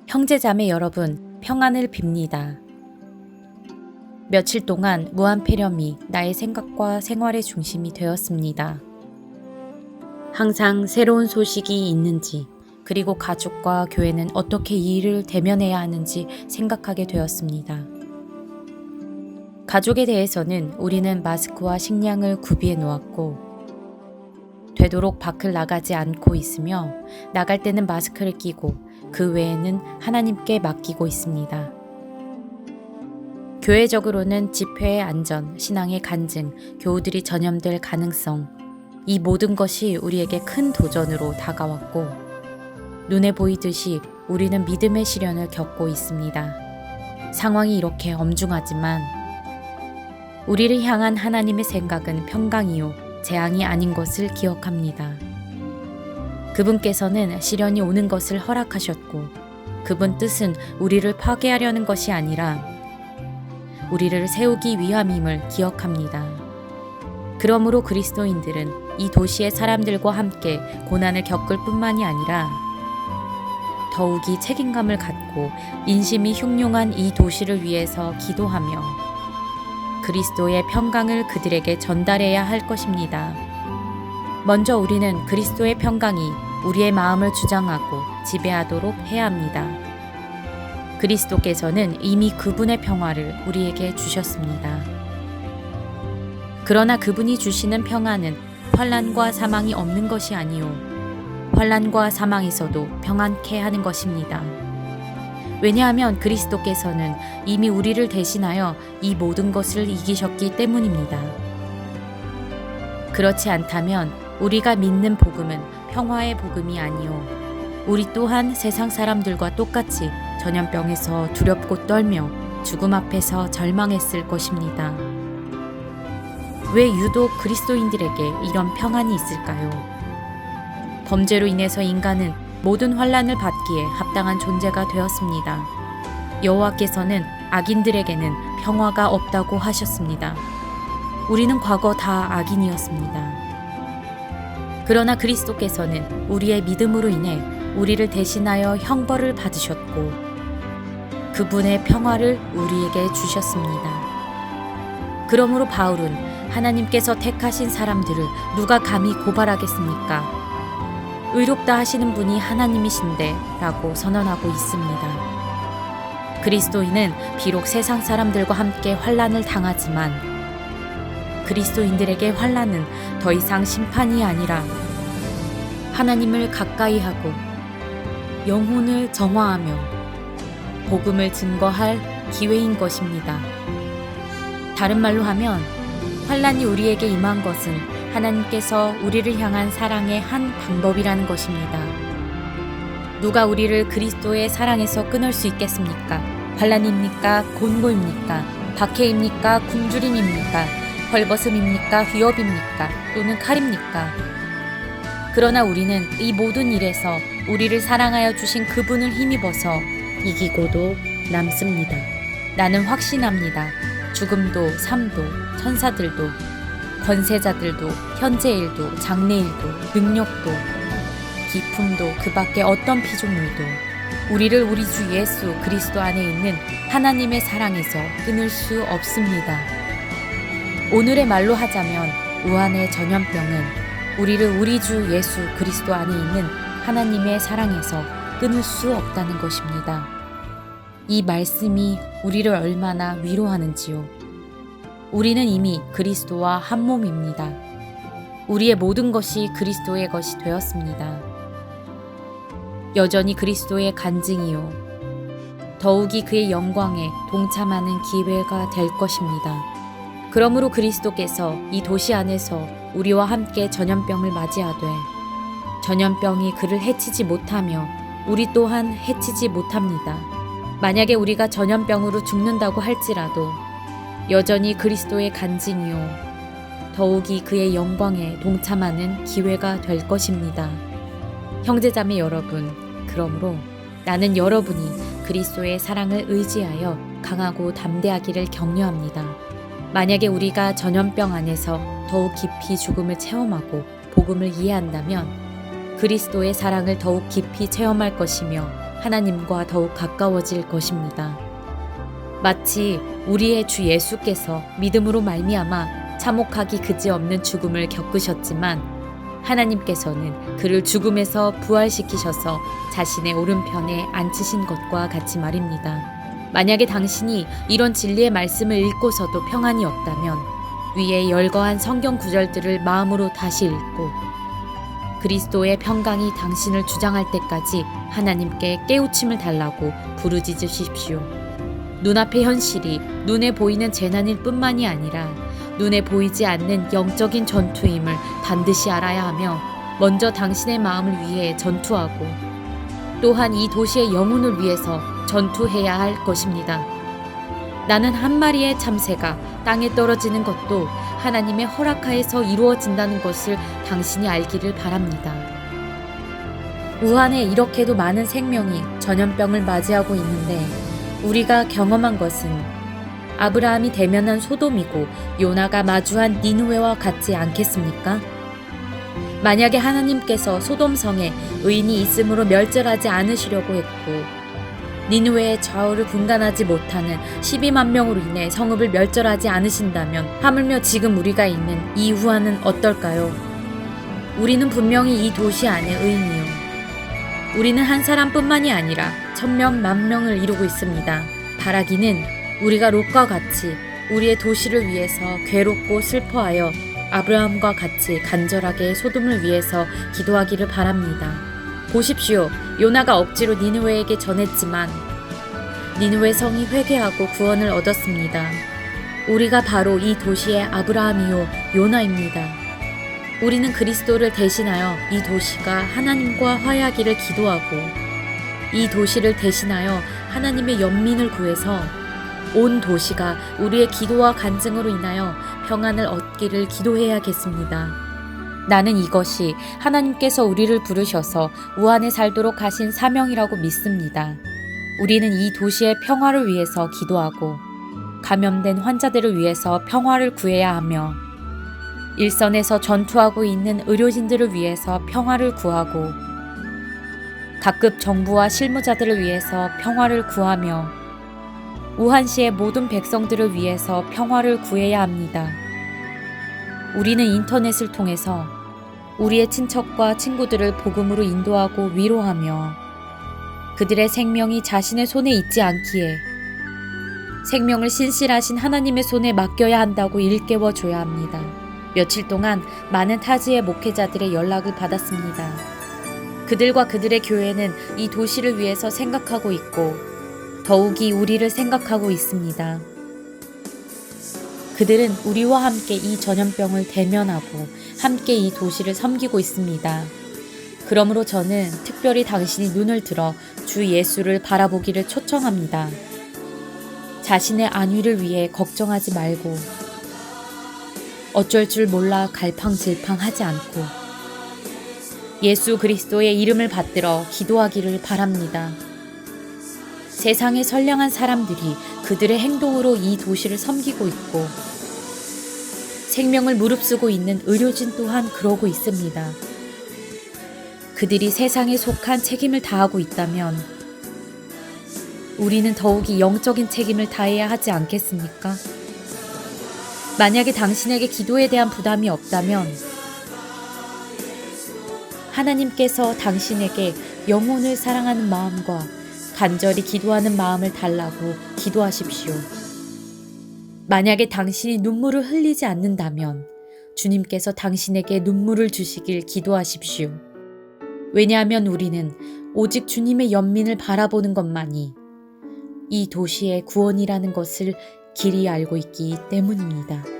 형제자매 여러분, 평안을 빕니다. 며칠 동안 무한폐렴이 나의 생각과 생활의 중심이 되었습니다. 항상 새로운 소식이 있는지, 그리고 가족과 교회는 어떻게 이 일을 대면해야 하는지 생각하게 되었습니다. 가족에 대해서는 우리는 마스크와 식량을 구비해 놓았고, 되도록 밖을 나가지 않고 있으며 나갈 때는 마스크를 끼고 그 외에는 하나님께 맡기고 있습니다. 교회적으로는 집회의 안전, 신앙의 간증, 교우들이 전염될 가능성, 이 모든 것이 우리에게 큰 도전으로 다가왔고 눈에 보이듯이 우리는 믿음의 시련을 겪고 있습니다. 상황이 이렇게 엄중하지만 우리를 향한 하나님의 생각은 평강이요 재앙이 아닌 것을 기억합니다. 그분께서는 시련이 오는 것을 허락하셨고 그분 뜻은 우리를 파괴하려는 것이 아니라 우리를 세우기 위함임을 기억합니다. 그러므로 그리스도인들은 이 도시의 사람들과 함께 고난을 겪을 뿐만이 아니라 더욱이 책임감을 갖고 인심이 흉흉한 이 도시를 위해서 기도하며 그리스도의 평강을 그들에게 전달해야 할 것입니다. 먼저 우리는 그리스도의 평강이 우리의 마음을 주장하고 지배하도록 해야 합니다. 그리스도께서는 이미 그분의 평화를 우리에게 주셨습니다. 그러나 그분이 주시는 평안은 환난과 사망이 없는 것이 아니요 환난과 사망에서도 평안케 하는 것입니다. 왜냐하면 그리스도께서는 이미 우리를 대신하여 이 모든 것을 이기셨기 때문입니다. 그렇지 않다면 우리가 믿는 복음은 평화의 복음이 아니요 우리 또한 세상 사람들과 똑같이 전염병에서 두렵고 떨며 죽음 앞에서 절망했을 것입니다. 왜 유독 그리스도인들에게 이런 평안이 있을까요? 범죄로 인해서 인간은 모든 환난을 받기에 합당한 존재가 되었습니다. 여호와께서는 악인들에게는 평화가 없다고 하셨습니다. 우리는 과거 다 악인이었습니다. 그러나 그리스도께서는 우리의 믿음으로 인해 우리를 대신하여 형벌을 받으셨고 그분의 평화를 우리에게 주셨습니다. 그러므로 바울은 하나님께서 택하신 사람들을 누가 감히 고발하겠습니까? 의롭다 하시는 분이 하나님이신데 라고 선언하고 있습니다. 그리스도인은 비록 세상 사람들과 함께 환난을 당하지만 그리스도인들에게 환난은 더 이상 심판이 아니라 하나님을 가까이 하고 영혼을 정화하며 복음을 증거할 기회인 것입니다. 다른 말로 하면 환난이 우리에게 임한 것은 하나님께서 우리를 향한 사랑의 한 방법이라는 것입니다. 누가 우리를 그리스도의 사랑에서 끊을 수 있겠습니까? 환난입니까? 곤고입니까? 박해입니까? 굶주림입니까? 헐벗음입니까? 위협입니까? 또는 칼입니까? 그러나 우리는 이 모든 일에서 우리를 사랑하여 주신 그분을 힘입어서 이기고도 남습니다. 나는 확신합니다. 죽음도 삶도 천사들도 권세자들도 현재일도 장래일도 능력도 기품도 그 밖에 어떤 피조물도 우리를 우리 주 예수 그리스도 안에 있는 하나님의 사랑에서 끊을 수 없습니다. 오늘의 말로 하자면 우한의 전염병은 우리를 우리 주 예수 그리스도 안에 있는 하나님의 사랑에서 끊을 수 없다는 것입니다. 이 말씀이 우리를 얼마나 위로하는지요. 우리는 이미 그리스도와 한 몸입니다. 우리의 모든 것이 그리스도의 것이 되었습니다. 여전히 그리스도의 간증이요. 더욱이 그의 영광에 동참하는 기회가 될 것입니다. 그러므로 그리스도께서 이 도시 안에서 우리와 함께 전염병을 맞이하되 전염병이 그를 해치지 못하며 우리 또한 해치지 못합니다. 만약에 우리가 전염병으로 죽는다고 할지라도 여전히 그리스도의 간증이요 더욱이 그의 영광에 동참하는 기회가 될 것입니다. 형제자매 여러분, 그러므로 나는 여러분이 그리스도의 사랑을 의지하여 강하고 담대하기를 격려합니다. 만약에 우리가 전염병 안에서 더욱 깊이 죽음을 체험하고 복음을 이해한다면 그리스도의 사랑을 더욱 깊이 체험할 것이며 하나님과 더욱 가까워질 것입니다. 마치 우리의 주 예수께서 믿음으로 말미암아 참혹하기 그지없는 죽음을 겪으셨지만 하나님께서는 그를 죽음에서 부활시키셔서 자신의 오른편에 앉히신 것과 같이 말입니다. 만약에 당신이 이런 진리의 말씀을 읽고서도 평안이 없다면 위에 열거한 성경 구절들을 마음으로 다시 읽고 그리스도의 평강이 당신을 주장할 때까지 하나님께 깨우침을 달라고 부르짖으십시오. 눈앞의 현실이 눈에 보이는 재난일 뿐만이 아니라 눈에 보이지 않는 영적인 전투임을 반드시 알아야 하며 먼저 당신의 마음을 위해 전투하고 또한 이 도시의 영혼을 위해서 전투해야 할 것입니다. 나는 한 마리의 참새가 땅에 떨어지는 것도 하나님의 허락하에서 이루어진다는 것을 당신이 알기를 바랍니다. 우한에 이렇게도 많은 생명이 전염병을 맞이하고 있는데 우리가 경험한 것은 아브라함이 대면한 소돔이고 요나가 마주한 니느웨와 같지 않겠습니까? 만약에 하나님께서 소돔성에 의인이 있으므로 멸절하지 않으시려고 했고 니느웨의 좌우를 분간하지 못하는 12만 명으로 인해 성읍을 멸절하지 않으신다면 하물며 지금 우리가 있는 이 우한은 어떨까요? 우리는 분명히 이 도시 안에 의인이요. 우리는 한 사람뿐만이 아니라 1000명, 10,000명을 이루고 있습니다. 바라기는 우리가 롯과 같이 우리의 도시를 위해서 괴롭고 슬퍼하여 아브라함과 같이 간절하게 소돔을 위해서 기도하기를 바랍니다. 보십시오. 요나가 억지로 니느웨에게 전했지만 니느웨 성이 회개하고 구원을 얻었습니다. 우리가 바로 이 도시의 아브라함이요 요나입니다. 우리는 그리스도를 대신하여 이 도시가 하나님과 화해하기를 기도하고 이 도시를 대신하여 하나님의 연민을 구해서 온 도시가 우리의 기도와 간증으로 인하여 평안을 얻기를 기도해야겠습니다. 나는 이것이 하나님께서 우리를 부르셔서 우한에 살도록 하신 사명이라고 믿습니다. 우리는 이 도시의 평화를 위해서 기도하고 감염된 환자들을 위해서 평화를 구해야 하며 일선에서 전투하고 있는 의료진들을 위해서 평화를 구하고 각급 정부와 실무자들을 위해서 평화를 구하며 우한시의 모든 백성들을 위해서 평화를 구해야 합니다. 우리는 인터넷을 통해서 우리의 친척과 친구들을 복음으로 인도하고 위로하며 그들의 생명이 자신의 손에 있지 않기에 생명을 신실하신 하나님의 손에 맡겨야 한다고 일깨워줘야 합니다. 며칠 동안 많은 타지의 목회자들의 연락을 받았습니다. 그들과 그들의 교회는 이 도시를 위해서 생각하고 있고 더욱이 우리를 생각하고 있습니다. 그들은 우리와 함께 이 전염병을 대면하고 함께 이 도시를 섬기고 있습니다. 그러므로 저는 특별히 당신이 눈을 들어 주 예수를 바라보기를 초청합니다. 자신의 안위를 위해 걱정하지 말고 어쩔 줄 몰라 갈팡질팡하지 않고 예수 그리스도의 이름을 받들어 기도하기를 바랍니다. 세상의 선량한 사람들이 그들의 행동으로 이 도시를 섬기고 있고 생명을 무릅쓰고 있는 의료진 또한 그러고 있습니다. 그들이 세상에 속한 책임을 다하고 있다면 우리는 더욱이 영적인 책임을 다해야 하지 않겠습니까? 만약에 당신에게 기도에 대한 부담이 없다면 하나님께서 당신에게 영혼을 사랑하는 마음과 간절히 기도하는 마음을 달라고 기도하십시오. 만약에 당신이 눈물을 흘리지 않는다면 주님께서 당신에게 눈물을 주시길 기도하십시오. 왜냐하면 우리는 오직 주님의 연민을 바라보는 것만이 이 도시의 구원이라는 것을 길이 알고 있기 때문입니다.